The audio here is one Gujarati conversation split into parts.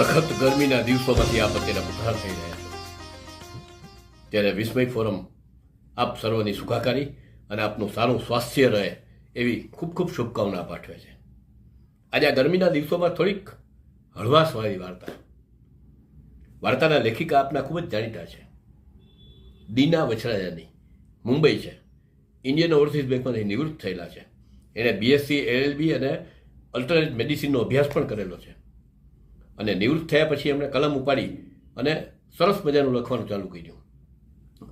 સખત ગરમીના દિવસોમાંથી આપ અત્યારે પસાર થઈ રહ્યા છો ત્યારે વિસ્મય ફોરમ આપ સર્વની સુખાકારી અને આપનું સારું સ્વાસ્થ્ય રહે એવી ખૂબ ખૂબ શુભકામના પાઠવે છે. આજે આ ગરમીના દિવસોમાં થોડીક હળવાશવાળી વાર્તાના લેખિકા આપના ખૂબ જ જાણીતા છે, દીના વછરાજાની. મુંબઈ છે, ઇન્ડિયન ઓવરસીઝ બેંકમાંથી નિવૃત્ત થયેલા છે. એણે બીએસસી LLB અને અલ્ટરનેટ મેડિસિનનો અભ્યાસ પણ કરેલો છે અને નિવૃત્ત થયા પછી એમણે કલમ ઉપાડી અને સરસ મજાનું લખવાનું ચાલુ કર્યું.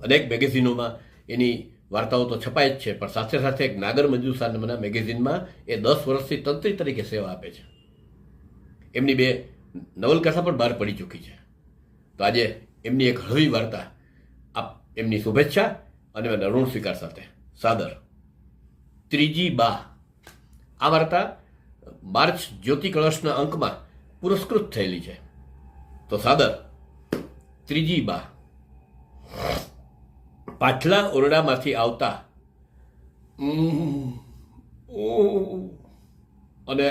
અનેક મેગેઝિનોમાં એની વાર્તાઓ તો છપાય જ છે, પણ સાથે સાથે એક નાગર મંજુસા નામના મેગેઝિનમાં એ 10 વર્ષથી તંત્રી તરીકે સેવા આપે છે. એમની 2 નવલકથા પણ બહાર પડી ચૂકી છે. તો આજે એમની એક હળવી વાર્તા આપ એમની શુભેચ્છા અને ઋણ સ્વીકાર સાથે સાદર. ત્રીજી બા. આ વાર્તા માર્ચ જ્યોતિ કળશના અંકમાં પુરસ્કૃત થયેલી છે. તો સાદર. ત્રીજી બા. પાછલા ઓરડામાંથી આવતા અને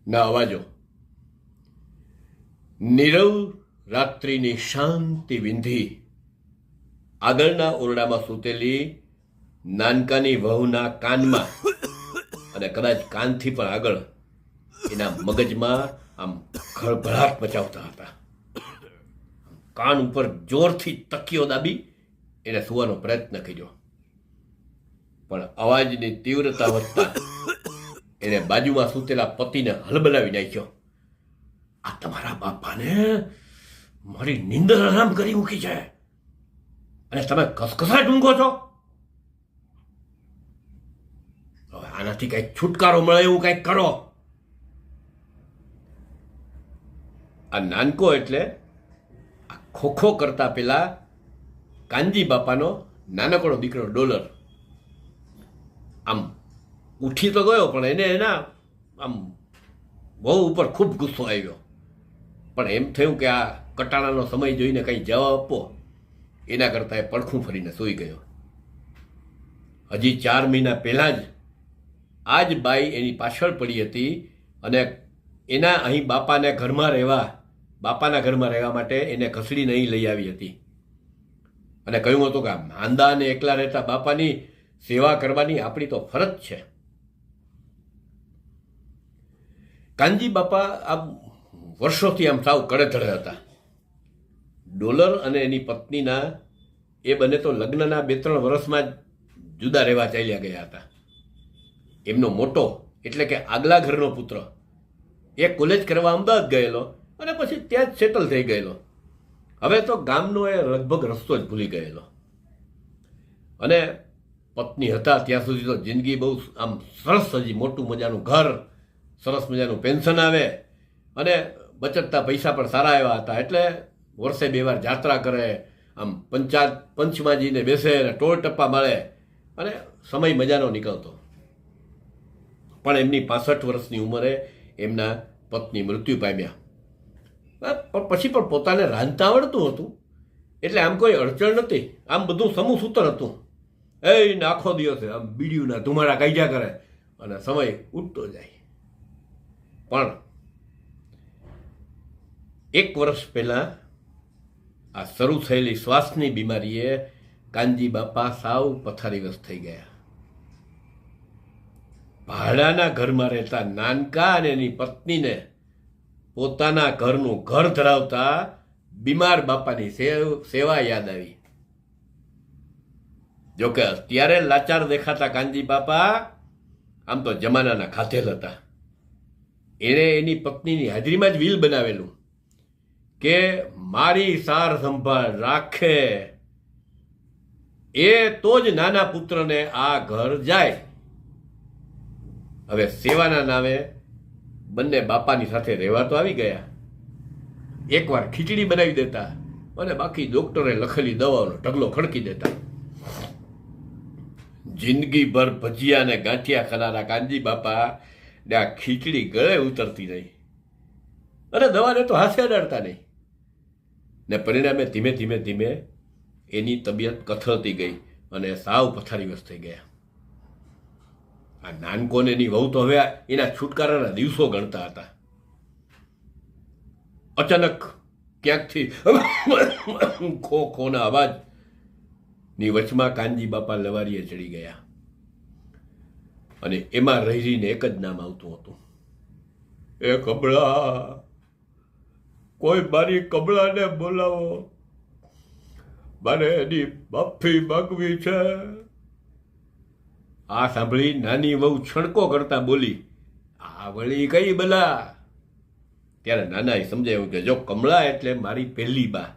ના અવાજો નીરવ રાત્રિની શાંતિ વિંધી આગળના ઓરડામાં સૂતેલી નાનકાની વહુના કાનમાં અને કદાચ કાનથી પણ આગળ એના મગજમાં આમ ખળભળાટ મચાવતા હતા. કાન ઉપર જોરથી તકીઓ દાબી એને સુવાનો પ્રયત્ન કર્યો, પણ અવાજની તીવ્રતા વધતા એને બાજુમાં સૂતેલા પતિને હલબલાવી નાખ્યો. આ તમારા બાપાને મારી નીંદર આરામ કરી મૂકી છે અને તમે કસકસાટ ઊંઘો છો. હવે આનાથી કંઈક છુટકારો મળે એવું કંઈક કરો. આ નાનકો એટલે આ ખોખો કરતા પેલા કાનજી બાપાનો નાનકડો દીકરો ડોલર. આમ ઉઠી તો ગયો, પણ એને એના આમ બહુ ઉપર ખૂબ ગુસ્સો આવ્યો. પણ એમ થયું કે આ કટાણાનો સમય જોઈને કંઈ જવાબ આપવો એના કરતાં એ પડખું ફરીને સૂઈ ગયો. હજી 4 મહિના પહેલાં જ આ જ બાઈ એની પાછળ પડી હતી અને એના અહીં બાપાના ઘરમાં રહેવા માટે એને ઘસડીને અહીં લઈ આવી હતી અને કહ્યું હતું કે માંદા અને એકલા રહેતા બાપાની સેવા કરવાની આપણી તો ફરજ છે. કાનજી બાપા આ વર્ષોથી આમ સાવ કડેધડે હતા. ડોલર અને એની પત્નીના એ બંને તો લગ્નના 2-3 વર્ષમાં જ જુદા રહેવા ચાલ્યા ગયા હતા. એમનો મોટો એટલે કે આગલા ઘરનો પુત્ર એ કોલેજ કરવા અમદાવાદ ગયેલો અને પછી ત્યાં જ સેટલ થઈ ગયેલો. હવે તો ગામનો એ લગભગ રસ્તો જ ભૂલી ગયેલો અને પત્ની હતા ત્યાં સુધી તો જિંદગી બહુ આમ સરસ, હજી મોટું મજાનું ઘર, સરસ મજાનું પેન્શન આવે અને બચતતા પૈસા પણ સારા એવા હતા. એટલે વર્ષે 2 વાર જાત્રા કરે, આમ પંચમાજીને બેસે, ટોળ ટપ્પા મળે અને સમય મજાનો નીકળતો. પણ એમની 65 વર્ષની ઉંમરે એમના પત્ની મૃત્યુ પામ્યા. પછી પણ પોતાને રાંધતા આવડતું હતું એટલે આમ કોઈ અડચણ નથી. આમ બધું સમૂહ સૂત્ર હતું. આખો દિવસે આમ બીડીયુના ધુમાડા કાઢ્યા કરે અને સમય ઉઠતો જાય. પણ 1 વર્ષ પહેલાં આ શરૂ થયેલી શ્વાસની બીમારીએ કાનજી બાપા સાવ પથારીવશ થઈ ગયા. ભાડાના ઘરમાં રહેતા નાનકા અને એની પત્નીને પોતાના ઘરનું ઘર ધરાવતા બીમાર બાપાની સેવા યાદ આવી. જોકે અત્યારે લાચાર દેખાતા કાનજી બાપા આમ તો જમાનાના ખાધેલ હતા. એણે એની પત્નીની હાજરીમાં જ વિલ બનાવેલું કે મારી સાર સંભાળ રાખે એ તો જ નાના પુત્રને આ ઘર જાય. હવે સેવાના નામે બંને બાપાની સાથે રહેવા તો આવી ગયા. એકવાર ખીચડી બનાવી દેતા અને બાકી ડોક્ટરે લખેલી દવાઓનો ઢગલો ખડકી દેતા. જિંદગીભર ભજીયા અને ગાંઠિયા ખાનારા કાનજી બાપા ને આ ખીચડી ગળે ઉતરતી નહીં અને દવાને તો હાથે અડાડતા નહીં ને પરિણામે ધીમે ધીમે એની તબિયત કથળતી ગઈ અને સાવ પથારીવશ થઈ ગયા. આ નાનકોને એની વહુ તો હવે એના છુટકારાના દિવસો ગણતા હતા. અચાનક ક્યાંકથી ખો ખોના અવાજની વચમાં કાનજી બાપા લવારીએ ચડી ગયા અને એમાં રહીને એક જ નામ આવતું હતું, એ કમળા, કોઈ મારી કમળાને બોલાવો, મારે એની માફી માંગવી છે. આ સાંભળી નાની વહુ છણકો કરતા બોલી, આ વળી કઈ બલા? ત્યારે નાનાએ સમજાયું કે જો કમળા એટલે મારી પહેલી બા,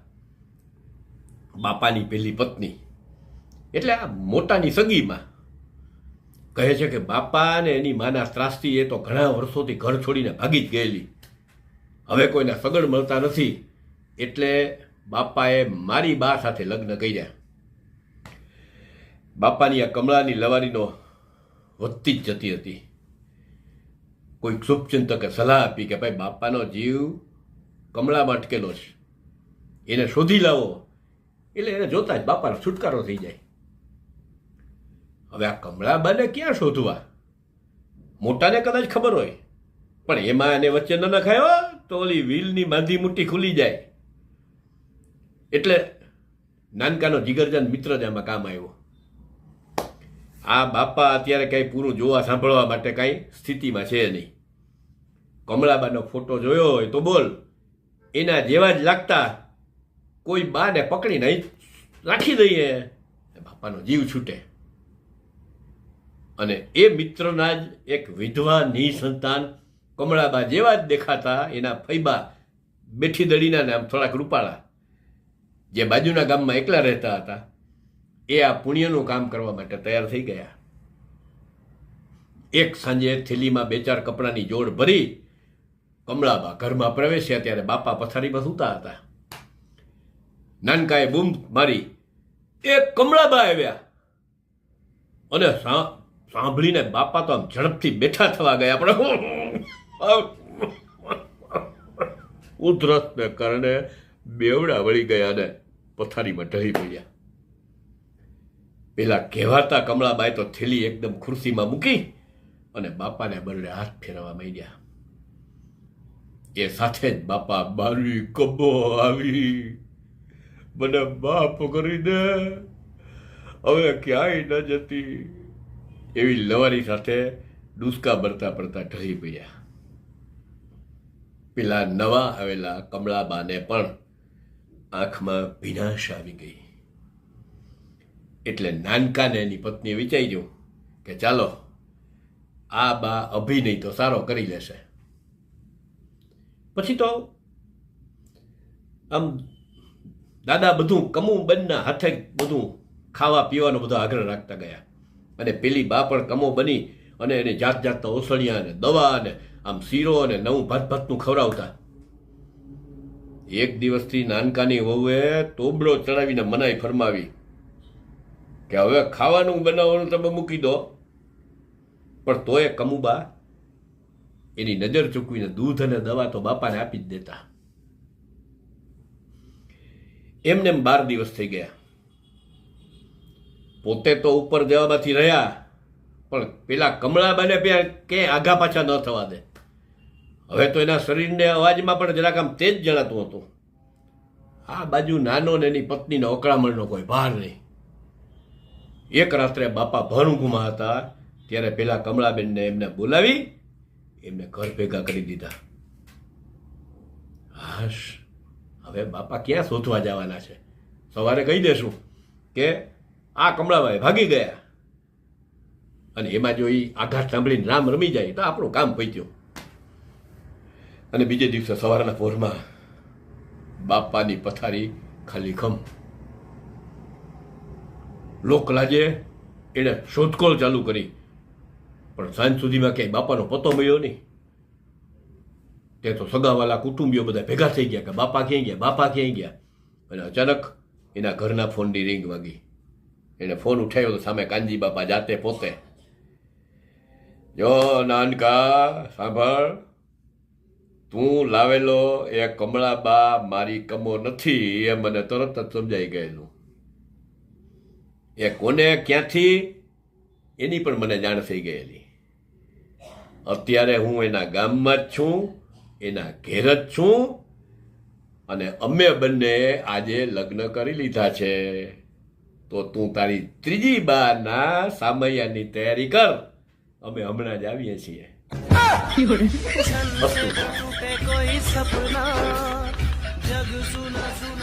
બાપાની પહેલી પત્ની, એટલે આ મોટાની સગીમાં. કહે છે કે બાપા ને એની માના ત્રાસથી એ તો ઘણા વર્ષોથી ઘર છોડીને ભાગી જ ગયેલી. હવે કોઈના સગડ મળતા નથી એટલે બાપાએ મારી બા સાથે લગ્ન કર્યા. બાપાની આ કમળાની લવારીનો વધતી જ જતી હતી. કોઈ શુભચિંતકે સલાહ આપી કે ભાઈ બાપાનો જીવ કમળામાં અટકેલો છે, એને શોધી લાવો એટલે એને જોતા જ બાપાનો છુટકારો થઈ જાય. હવે આ કમળાબાને ક્યાં શોધવા? મોટાને કદાચ ખબર હોય, પણ એમાં એને વચ્ચે ન નખાયો તો ઓલી વ્હીલની માંધી મુઠ્ઠી ખુલી જાય. એટલે નાનકાનો જીગરજાન મિત્ર જ આમાં કામ આવ્યો. આ બાપા અત્યારે કાંઈ પૂરું જોવા સાંભળવા માટે કાંઈ સ્થિતિમાં છે નહીં. કમળાબાનો ફોટો જોયો હોય તો બોલ, એના જેવા જ લાગતા કોઈ બાને પકડીને રાખી દઈએ, બાપાનો જીવ છૂટે. અને એ મિત્રના જ એક વિધવા નિસંતાન કમળાબા જેવા જ દેખાતા એના ફૈબા બેઠી દડીના નામ થોડાક રૂપાળા, જે બાજુના ગામમાં એકલા રહેતા હતા, એ આ પુણ્યનું કામ કરવા માટે તૈયાર થઈ ગયા. એક સાંજે થેલીમાં 2-4 કપડાની જોડ ભરી કમળાબા ઘરમાં પ્રવેશ્યા ત્યારે બાપા પથારીમાં સૂતા હતા. નાનકાએ બૂમ મારી, એ કમળાબા આવ્યા. અને સાંભળીને બાપા તો આમ ઝડપથી બેઠા થવા ગયા, પણ ઉધરસને કારણે બેવડા વળી ગયા ને પથારીમાં ઢળી પડ્યા. પેલા કહેવાતા કમળાબાઈ તો થેલી એકદમ ખુરશીમાં મૂકી અને બાપાને બરડે હાથ ફેરવા માંડ્યા. એ સાથે જ બાપા, મારી કબો આવી, મને બાપ કરી દે, હવે ક્યાંય ન જતી, એવી લવારી સાથે ડૂસકા ભરતા ભરતા ઢળી પડ્યા. પેલા નવા આવેલા કમળાબાને પણ આંખમાં ભીનાશ આવી ગઈ. એટલે નાનકાને એની પત્નીએ વિચાર્યું કે ચાલો આ બા અભિનય તો સારો કરી લેશે. પછી તો આમ દાદા બધું કમું બંધના હાથે બધું ખાવા પીવાનો બધો આગ્રહ રાખતા ગયા. અને પેલી બા પણ કમો બની અને એને જાત જાતના ઓસળિયા અને દવા અને આમ શીરો અને નવું ભાતનું ખવડાવતા. એક દિવસથી નાનકાની વહુએ તોબડો ચડાવીને મનાઈ ફરમાવી કે હવે ખાવાનું બનાવવાનું તમે મૂકી દો, પણ તોય કમુબા એની નજર ચૂકવીને દૂધ અને દવા તો બાપાને આપી જ દેતા. એમને 12 દિવસ થઈ ગયા. પોતે તો ઉપર જવામાંથી રહ્યા, પણ પેલા કમળાબાને કે આગા પાછા ન થવા દે. હવે તો એના શરીરને અવાજમાં પણ જરાક આમ તેજ જણાતું હતું. આ બાજુ નાનો ને એની પત્નીનો અકળામણનો કોઈ ભાર નહીં. એક રાત્રે બાપા ભર ઊંઘમાં હતા ત્યારે પેલા કમળાબેનને એમને બોલાવી એમને ઘર ભેગા કરી દીધા. હાશ, હવે બાપા ક્યાં શોધવા જવાના છે? સવારે કહી દેશું કે આ કમળાબાઈ ભાગી ગયા, અને એમાં જો એ આઘાત સાંભળીને રામ રમી જાય તો આપણું કામ પત્યું. અને બીજે દિવસે સવારના પોરમાં બાપાની પથારી ખાલી ખમ. લોકલાજે એણે શોધખોળ ચાલુ કરી, પણ સાંજ સુધીમાં ક્યાંય બાપાનો પતો મળ્યો નહીં. તે તો સગાવાલા કુટુંબીઓ બધા ભેગા થઈ ગયા કે બાપા ક્યાંય ગયા, બાપા ક્યાંય ગયા. અને અચાનક એના ઘરના ફોનની રિંગ વાગી. એને ફોન ઉઠાવ્યો તો સામે કાનજી બાપા જાતે પોતે. જો નાનકા સાંભળ, તું લાવેલો એ કમળાબા મારી કમો નથી, એ મને તરત જ સમજાઈ ગયેલું. એ કોને ક્યાંથી એની પણ મને જાણ થઈ ગયેલી. અત્યારે હું એના ગામમાં જ છું, એના ઘેર જ છું, અને અમે બંને આજે લગ્ન કરી લીધા છે. તો તું તારી ત્રીજી બારના સામૈયાની તૈયારી કર, અમે હમણાં જ આવીએ છીએ. टूटे कोई सपना जग सुना सुना